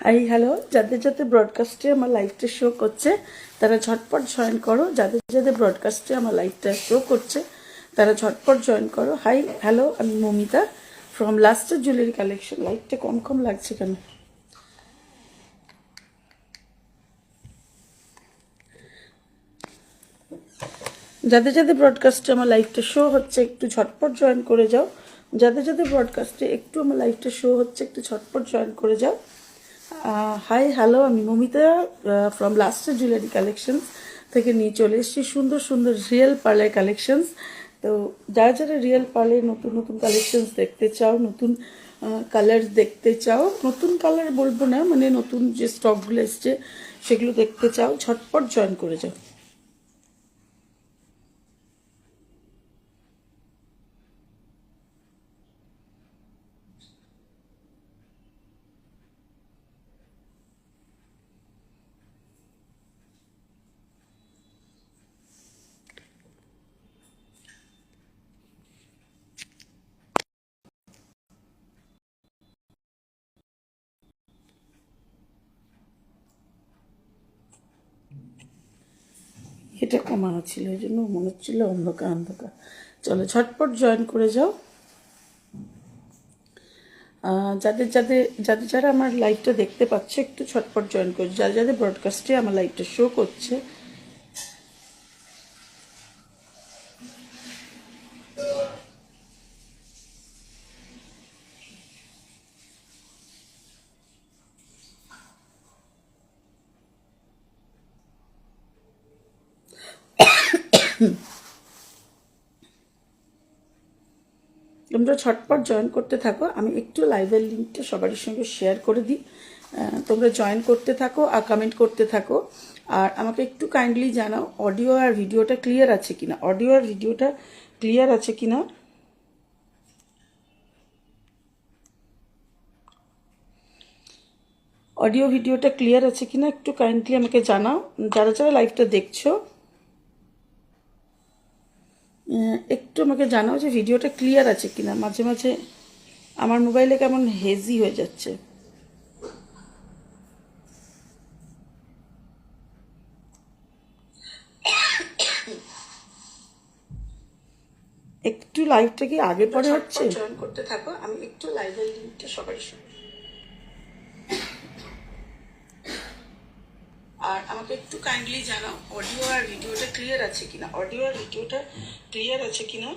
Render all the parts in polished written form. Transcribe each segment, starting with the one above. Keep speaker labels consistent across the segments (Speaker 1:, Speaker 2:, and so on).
Speaker 1: Hi hello, যাদের যাদের ব্রডকাস্টে আমার লাইভটা শো করছে তারা ঝটপট জয়েন করো। যাদের যাদের ব্রডকাস্টে আমার লাইভটা শো করছে তারা ঝটপট জয়েন করো। হাই হ্যালো, আমি মমিতা ফ্রম লাস্টের জুয়েলারি কালেকশন। লাইভটা কম কম লাগছে কেন? যাদের যাদের ব্রডকাস্টে আমার লাইভটা শো হচ্ছে একটু ঝটপট জয়েন করে যাও। যাদের যাদের ব্রডকাস্টে একটু আমার লাইভটা শো হচ্ছে একটু ঝটপট জয়েন করে যাও। হাই হ্যালো, আমি মমিতা ফ্রম লাস্টের জুয়েলারি কালেকশনস থেকে নিয়ে চলে এসেছি সুন্দর সুন্দর রিয়েল পার্লের কালেকশনস। তো যারা যারা রিয়েল পার্লের নতুন নতুন কালেকশনস দেখতে চাও, নতুন কালার দেখতে চাও, নতুন কালার বলবো না, মানে নতুন যে স্টকগুলো এসছে সেগুলো দেখতে চাও, ঝটপট জয়েন করে যাও। এটা কমানো ছিল, এই জন্য মনে হচ্ছিল অন্ধকার অন্ধকার। চলো ঝটপট জয়েন করে যাও। যাদের যাদের যাদের যারা আমার লাইভটা দেখতে পাচ্ছে একটু ঝটপট জয়েন করছে। যাদের যাদের ব্রডকাস্টে আমার লাইভটা শো করছে তোমরা ছটপট জয়েন করতে থাকো। আমি একটু লাইভের লিঙ্কটা সবারই সঙ্গে শেয়ার করে দিই। তোমরা জয়েন করতে থাকো আর কমেন্ট করতে থাকো। আর আমাকে একটু কাইন্ডলি জানাও অডিও আর ভিডিওটা ক্লিয়ার আছে কিনা, অডিও আর ভিডিওটা ক্লিয়ার আছে কিনা। অডিও ভিডিওটা ক্লিয়ার আছে কিনা একটু কাইন্ডলি আমাকে জানাও। যারা যারা লাইভটা দেখছো একটু আমাকে জানাও যে ভিডিওটা ক্লিয়ার আছে কিনা। মাঝে মাঝে আমার মোবাইলে কেমন হেজি হয়ে যাচ্ছে। একটু লাইভটা কি আগে পরে হচ্ছে? জয়েন করতে থাকো। আমি একটু লাইভের লিঙ্কটা সবারই সঙ্গে আর আমাকে একটু কাইন্ডলি জানাও অডিও আর ভিডিওটা ক্লিয়ার আছে কিনা, অডিও আর ভিডিওটা ক্লিয়ার আছে কিনা।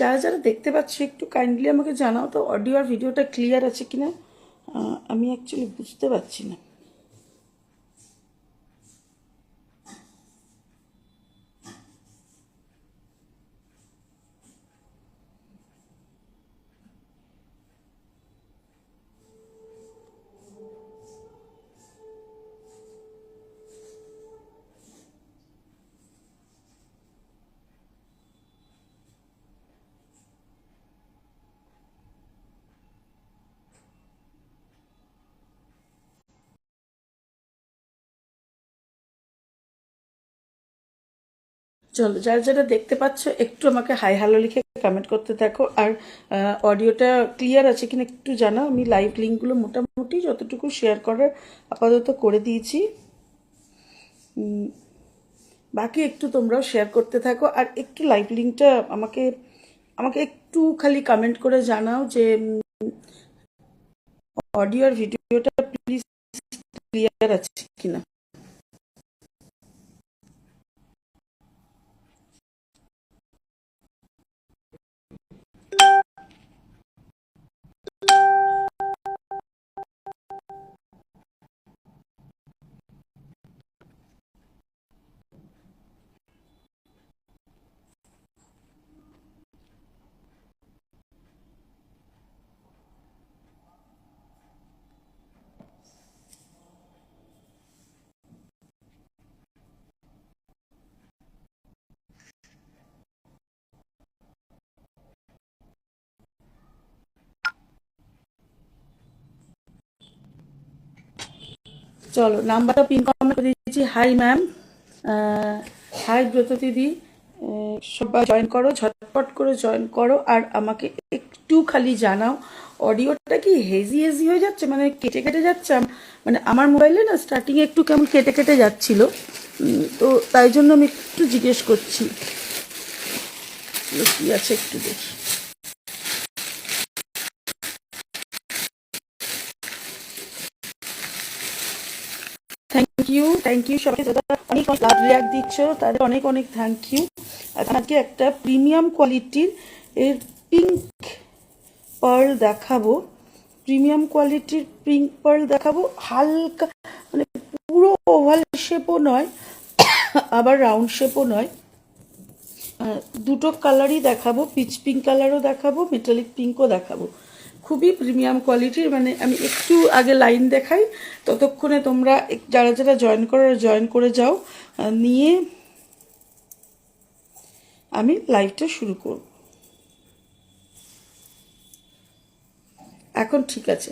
Speaker 1: যারা যারা দেখতে পাচ্ছ একটু কাইন্ডলি আমাকে জানাও তো অডিও আর ভিডিওটা ক্লিয়ার আছে কিনা। আমি অ্যাকচুয়ালি বুঝতে পারছি না। চলো যারা যারা দেখতে পাচ্ছ একটু আমাকে হাই হ্যালো লিখে কমেন্ট করতে থাকো। আর অডিওটা ক্লিয়ার আছে কিনা একটু জানাও। আমি লাইভ লিঙ্কগুলো মোটামুটি যতটুকু শেয়ার করার আপাতত করে দিয়েছি। বাকি একটু তোমরাও শেয়ার করতে থাকো আর একটু লাইভ লিঙ্কটা আমাকে আমাকে একটু খালি কমেন্ট করে জানাও যে অডিও আর ভিডিওটা প্লিজ ক্লিয়ার আছে কিনা। চলো নাম্বারটা পিন কমেন্ট করে দিয়েছি। হাই ম্যাম, হাই ব্রত দিদি, সবাই জয়েন করো, ঝটপট করে জয়েন করো। আর আমাকে একটু খালি জানাও অডিওটা কি হেজি হেজি হয়ে যাচ্ছে, মানে কেটে কেটে যাচ্ছে। মানে আমার মোবাইলে না স্টার্টিংয়ে একটু কেমন কেটে কেটে যাচ্ছিল, তো তাই জন্য আমি একটু জিজ্ঞেস করছি। কি আছে একটু দেখি। থ্যাংক ইউ সবাই যারা অনেক লাভ রিয়াক্ট দিচ্ছ, তাদের অনেক অনেক থ্যাংক ইউ। আজকে একটা প্রিমিয়াম কোয়ালিটির এর পিঙ্ক পার্ল দেখাবো, প্রিমিয়াম কোয়ালিটির পিঙ্ক পার্ল দেখাবো। হালকা মানে পুরো ওভাল শেপও নয়, আবার রাউন্ড শেপও নয়, দুটো কালারই দেখাবো। পিচ পিঙ্ক কালারও দেখাবো, মেটালিক পিঙ্কও দেখাবো। খুবই প্রিমিয়াম কোয়ালিটির। মানে আমি একটু আগে লাইন দেখাই, ততক্ষণে তোমরা যারা যারা জয়েন করে যাও, নিয়ে আমি লাইভটা শুরু করব। এখন ঠিক আছে,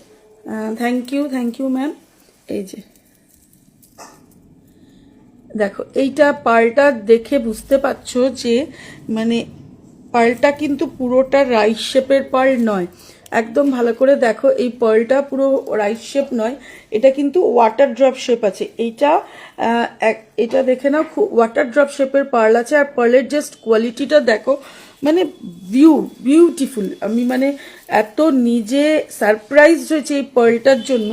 Speaker 1: থ্যাংক ইউ ম্যাম। এই যে দেখো, এইটা পার্লটা দেখে বুঝতে পারছো যে মানে পার্লটা কিন্তু পুরোটা রাইস শেপের পার্ল নয়। একদম ভালো করে দেখো, এই পার্লটা পুরো রাইস শেপ নয়, এটা কিন্তু ওয়াটার ড্রপ শেপ আছে। এটা দেখে নাও, ওয়াটার ড্রপ শেপের পার্ল আছে। আর পার্লের জাস্ট কোয়ালিটিটা দেখো, মানে বিউটিফুল। আমি মানে এত নিজে সারপ্রাইজ হয়েছে এই পার্লটার জন্য।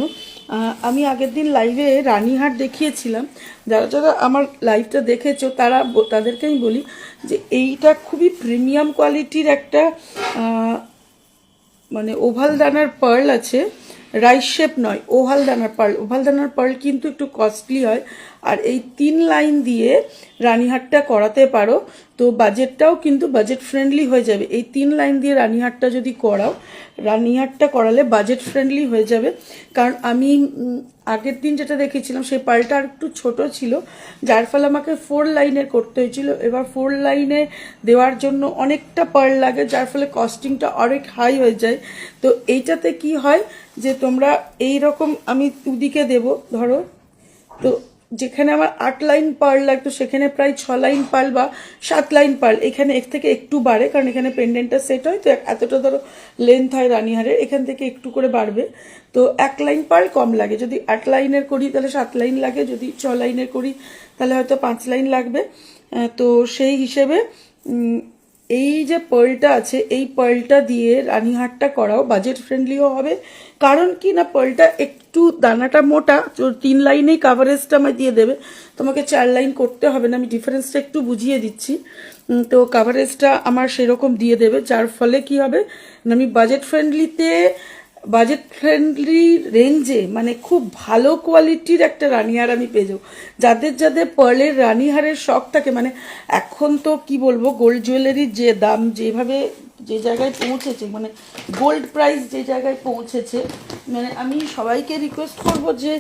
Speaker 1: আমি আগের দিন লাইভে রানীহাট দেখিয়েছিলাম। যারা যারা আমার লাইভটা দেখেছো তাদেরকে আমি বলি যে এইটা খুবই প্রিমিয়াম কোয়ালিটির একটা মানে ওভাল দানার পার্ল আছে, রাইস শেপ নয়, ওভাল দানার পার্ল। ওভাল দানার পার্ল কিন্তু একটু কস্টলি হয়। আর এই 3 লাইন দিয়ে রানীহাটটা করাতে পারো, তো বাজেটটাও কিন্তু বাজেট ফ্রেন্ডলি হয়ে যাবে। এই 3 লাইন দিয়ে রানীহাটটা যদি করাও, রানীহাটটা করালে বাজেট ফ্রেন্ডলি হয়ে যাবে। কারণ আমি আগের দিন যেটা দেখেছিলাম সেই পার্লটা আর একটু ছোট ছিল, যার ফলে আমাকে 4 লাইনের করতে হয়েছিল। এবার 4 লাইনে দেওয়ার জন্য অনেকটা পার্ল লাগে, যার ফলে কস্টিংটা অনেক হাই হয়ে যায়। তো এইটাতে কি হয় যে তোমরা এই রকম, আমি দুদিকে দেব ধরো, তো যেখানে আমার 8 লাইন পার্ল লাগতো সেখানে প্রায় 6 লাইন পার্ল বা 7 লাইন পার্ল, এখানে এর থেকে একটু বাড়ে, কারণ এখানে পেন্ডেন্টটা সেট হয়, তো এতটা ধরো লেন্থ হয় রানীহারের, এখান থেকে একটু করে বাড়বে। তো 1 লাইন পার্ল কম লাগে। যদি 8 লাইনের করি তাহলে 7 লাইন লাগে, যদি 6 লাইনের করি তাহলে হয়তো 5 লাইন লাগবে। তো সেই হিসেবে এই যে পার্লটা আছে, এই পার্লটা দিয়ে রানীহাটটা করাও বাজেট ফ্রেন্ডলিও হবে। কারণ কি না, পার্লটা একটু দানাটা মোটা, 3 লাইনেই কাভারেজটা আমায় দিয়ে দেবে, তোমাকে 4 লাইন করতে হবে না। আমি ডিফারেন্সটা একটু বুঝিয়ে দিচ্ছি। তো কাভারেজটা আমার সেরকম দিয়ে দেবে, যার ফলে কি হবে না, আমি বাজেট ফ্রেন্ডলি রেঞ্জে মানে খুব ভালো কোয়ালিটির একটা রানীহার আমি পেয়ে যাবো। যাদের যাদের পার্লের রানীহারের শখ থাকে, মানে এখন তো কি বলবো, গোল্ড জুয়েলারির যে দাম যেভাবে যে জায়গায় পৌঁছেছে, মানে গোল্ড প্রাইস যে জায়গায় পৌঁছেছে, মানে আমি সবাইকে রিকোয়েস্ট করব যে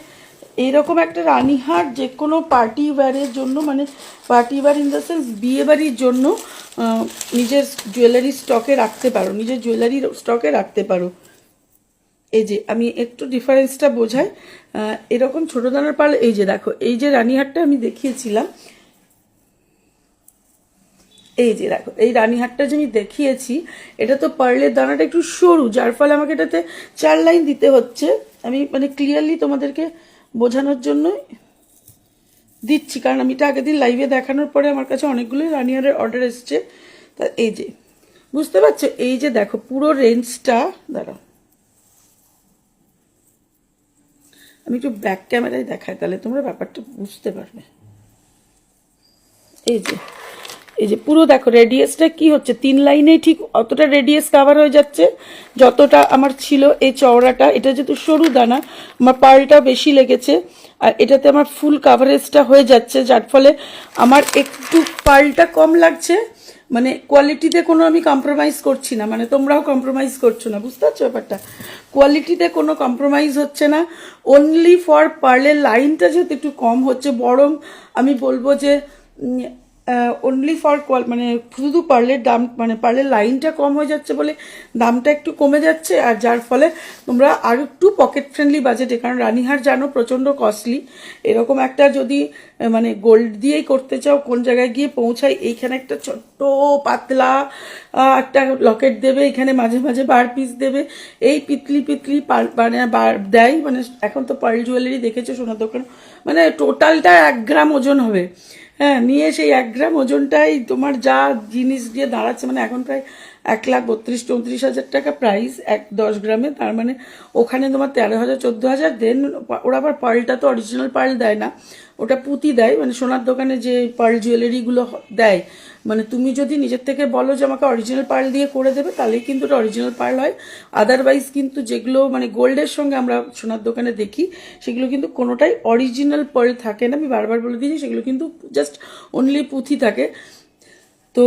Speaker 1: এইরকম একটা রানীহার যে কোনো পার্টি ওয়্যারের জন্য, মানে party wear in the sense বিয়ে বাড়ির জন্য নিজের জুয়েলারি স্টকে রাখতে পারো, নিজের জুয়েলারি স্টকে রাখতে পারো। এই যে আমি একটু ডিফারেন্সটা বোঝাই, এরকম ছোট দানার পার্ল, এই যে দেখো, এই যে রানীহারটা আমি দেখিয়েছিলাম, এই যে দেখো, এই রানীহারটা যে আমি দেখিয়েছি, এটা তো পার্লের দানাটা একটু সরু, যার ফলে আমাকে এটাতে 4 লাইন দিতে হচ্ছে। আমি মানে ক্লিয়ারলি তোমাদেরকে বোঝানোর জন্য দিচ্ছি, কারণ আমি এটা আগের দিন লাইভে দেখানোর পরে আমার কাছে অনেকগুলোই রানীহারের অর্ডার এসছে। তা এই যে বুঝতে পারছো, এই যে দেখো পুরো রেঞ্জটা, দাঁড়াও আমি একটু ব্যাক ক্যামেরায় দেখাই, তাহলে তোমরা ব্যাপারটা বুঝতে পারবে। এই যে পুরো দেখো রেডিয়াসটা কি হচ্ছে, 3 লাইনেই ঠিক অতটা রেডিয়াস কাভার হয়ে যাচ্ছে যতটা আমার ছিল এই চওড়াটা। এটা যেহেতু সরু দানা, আমার পার্লটা বেশি লেগেছে, আর এটাতে আমার ফুল কাভারেজটা হয়ে যাচ্ছে, যার ফলে আমার একটু পার্লটা কম লাগছে। মানে কোয়ালিটিতে কোনো আমি কম্প্রোমাইজ করছি না, মানে তোমরাও কম্প্রোমাইজ করছো না, বুঝতে পারছো ব্যাপারটা? কোয়ালিটিতে কোনো কম্প্রোমাইজ হচ্ছে না, অনলি ফর পার্লের লাইনটা যেহেতু একটু কম হচ্ছে। বরং আমি বলবো যে অনলি ফর মানে শুধু পার্লের দাম মানে পার্লের লাইনটা কম হয়ে যাচ্ছে বলে দামটা একটু কমে যাচ্ছে, আর যার ফলে তোমরা আরও একটু পকেট ফ্রেন্ডলি বাজেটে, কারণ রানীহার জানো প্রচণ্ড কস্টলি, এরকম একটা যদি মানে গোল্ড দিয়েই করতে চাও কোন জায়গায় গিয়ে পৌঁছাই, এইখানে একটা ছোট্ট পাতলা একটা লকেট দেবে, এখানে মাঝে মাঝে বার পিস দেবে, এই পিতলি পিতলি মানে দেয়, মানে এখন তো পার্ল জুয়েলারি দেখেছো সোনার দোকান, মানে টোটালটা 1 গ্রাম ওজন হবে। হ্যাঁ, নিয়ে সেই 1 গ্রাম ওজনটাই তোমার যা জিনিস দিয়ে দাঁড়াচ্ছে, মানে এখন প্রায় 1,32-34,000 টাকা প্রাইস 10 গ্রামে, তার মানে ওখানে তোমার 13,000-14,000। দেন ওরা আবার পার্লটা তো অরিজিনাল পার্ল দেয় না, ওটা পুঁতি দেয়, মানে সোনার দোকানে যে পার্ল জুয়েলারিগুলো দেয়, মানে তুমি যদি নিজের থেকে বলো যে আমাকে অরিজিনাল পার্ল দিয়ে করে দেবে, তাহলেই কিন্তু ওটা অরিজিনাল পার্ল হয়। আদারওয়াইজ কিন্তু যেগুলো মানে গোল্ডের সঙ্গে আমরা সোনার দোকানে দেখি, সেগুলো কিন্তু কোনোটাই অরিজিনাল পার্ল থাকে না, আমি বারবার বলে দিয়েছি, সেগুলো কিন্তু জাস্ট অনলি পুঁথি থাকে। তো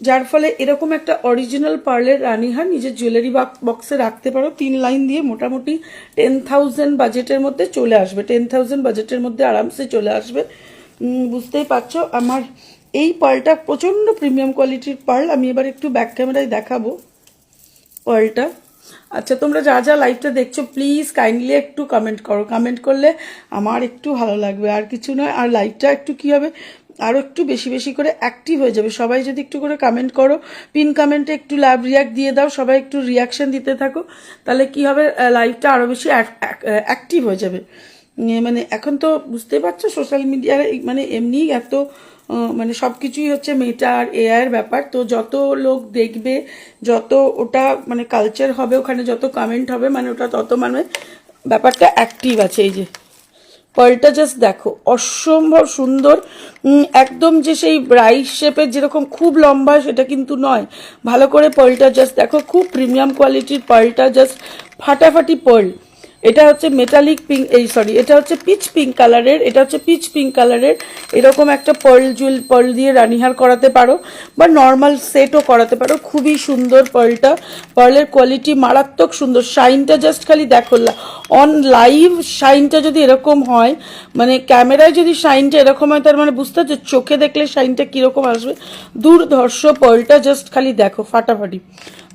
Speaker 1: যার ফলে এরকম একটা অরিজিনাল পার্লের রানীহার নিজের জুয়েলারি বক্সে রাখতে পারো, 3 লাইন দিয়ে মোটামুটি 10,000 বাজেটের মধ্যে চলে আসবে, 10,000 বাজেটের মধ্যে আরামসে চলে আসবে। বুঝতেই পারছো আমার এই পার্লটা প্রচণ্ড প্রিমিয়াম কোয়ালিটির পার্ল। আমি এবার একটু ব্যাক ক্যামেরায় দেখাবো পার্লটা। আচ্ছা, তোমরা যা যা লাইভটা দেখছো প্লিজ কাইন্ডলি একটু কমেন্ট করো, কমেন্ট করলে আমার একটু ভালো লাগবে, আর কিছু নয়। আর লাইভটা একটু কী হবে, আরও একটু বেশি বেশি করে অ্যাক্টিভ হয়ে যাবে, সবাই যদি একটু করে কমেন্ট করো, পিন কমেন্টে একটু লাভ রিয়াক্ট দিয়ে দাও, সবাই একটু রিয়াকশন দিতে থাকো, তাহলে কি হবে লাইভটা আরও বেশি অ্যাক্টিভ হয়ে যাবে। মানে এখন তো বুঝতেই পারছো সোশ্যাল মিডিয়ায় মানে এমনিই এত মানে সব কিছুই হচ্ছে মেটা আর এআইয়ের ব্যাপার, তো যত লোক দেখবে, যত ওটা মানে কালচার হবে, ওখানে যত কমেন্ট হবে, মানে ওটা তত মানে ব্যাপারটা অ্যাক্টিভ আছে। এই যে পার্লটা জাস্ট দেখো, অসম্ভব সুন্দর, একদম যে সেই রাইস শেপের যেরকম খুব লম্বা সেটা কিন্তু নয়, ভালো করে পার্লটা জাস্ট দেখো, খুব প্রিমিয়াম কোয়ালিটির পার্লটা, জাস্ট ফাটাফাটি পার্ল। এটা হচ্ছে মেটালিক পিঙ্ক, এটা হচ্ছে পিচ পিঙ্ক কালারের, এটা হচ্ছে পিচ পিঙ্ক কালারের, এরকম একটা পার্ল দিয়ে রানীহার করাতে পারো, বা নর্মাল সেটও করাতে পারো, খুবই সুন্দর পার্লটা, পার্লের কোয়ালিটি মারাত্মক সুন্দর, শাইনটা জাস্ট খালি দেখো, অন লাইভ শাইনটা যদি এরকম হয়, মানে ক্যামেরায় যদি শাইনটা এরকম হয়, তার মানে বুঝতে হচ্ছে চোখে দেখলে শাইনটা কীরকম আসবে। দুর্ধর্ষ পার্লটা জাস্ট খালি দেখো, ফাটাফাটি,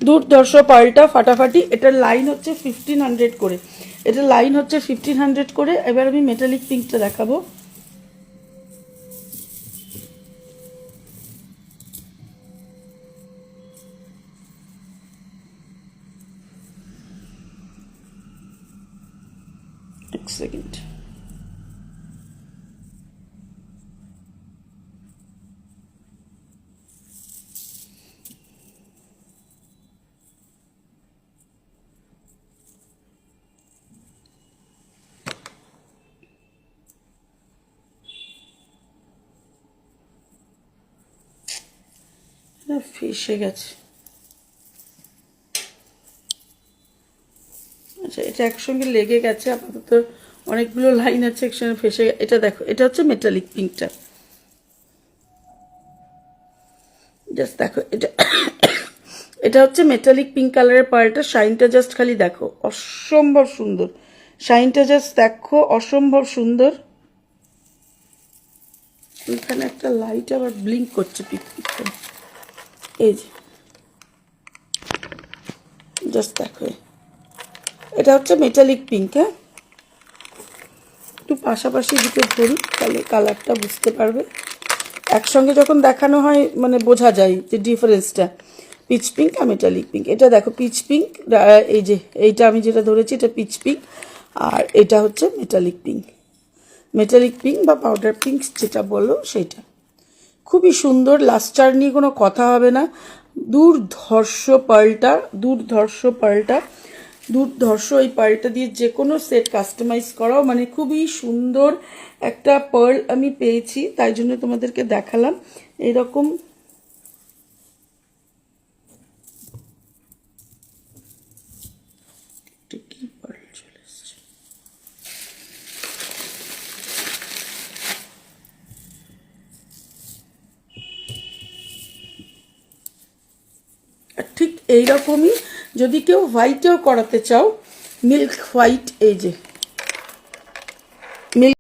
Speaker 1: দুর্ধর্ষ পার্লটা ফাটাফাটি। এটার লাইন হচ্ছে 1,500 করে, এটা লাইন হচ্ছে 1,500 করে। এবার আমি মেটালিক পিঙ্কটা দেখাবো। এক সেকেন্ড, ফেসে গেছে। আচ্ছা, এটা একসঙ্গে লেগে গেছে আপাতত, অনেকগুলো লাইন আছে একসঙ্গে ফেসে। এটা দেখো, এটা হচ্ছে মেটালিক পিঙ্কটা, জাস্ট দেখো, এটা হচ্ছে মেটালিক পিঙ্ক কালারের পার্লটা, শাইনটা জাস্ট খালি দেখো, অসম্ভব সুন্দর, শাইনটা জাস্ট দেখো, অসম্ভব সুন্দর। এখানে একটা লাইট আবার ব্লিঙ্ক করছে পিক পিক করে, এই যে জাস্ট দেখো, এটা হচ্ছে মেটালিক পিঙ্ক। হ্যাঁ, একটু পাশাপাশি দিকে ধরি, তাহলে কালারটা বুঝতে পারবে, একসঙ্গে যখন দেখানো হয় মানে বোঝা যায় যে ডিফারেন্সটা, পিচ পিঙ্ক আর মেটালিক পিঙ্ক। এটা দেখো পিচ পিঙ্ক, এই যে এইটা আমি যেটা ধরেছি এটা পিচ পিঙ্ক, আর এটা হচ্ছে মেটালিক পিঙ্ক, মেটালিক পিঙ্ক বা পাউডার পিঙ্ক যেটা বলো সেটা, খুবই সুন্দর। লাস্টার নিয়ে কোনো কথা হবে না, দুর্ধর্ষ পার্লটা, দুর্ধর্ষ পার্লটা, দুর্ধর্ষ। এই পার্লটা দিয়ে যে কোনো সেট কাস্টমাইজ করাও, মানে খুবই সুন্দর একটা পার্ল আমি পেয়েছি, তাই জন্য তোমাদেরকে দেখালাম। এরকম কি পার্ল চলে এসছে, ঠিক এইরকমই যদি কেউ হোয়াইটেও করাতে চাও, মিল্ক হোয়াইট, এই যে মিল্ক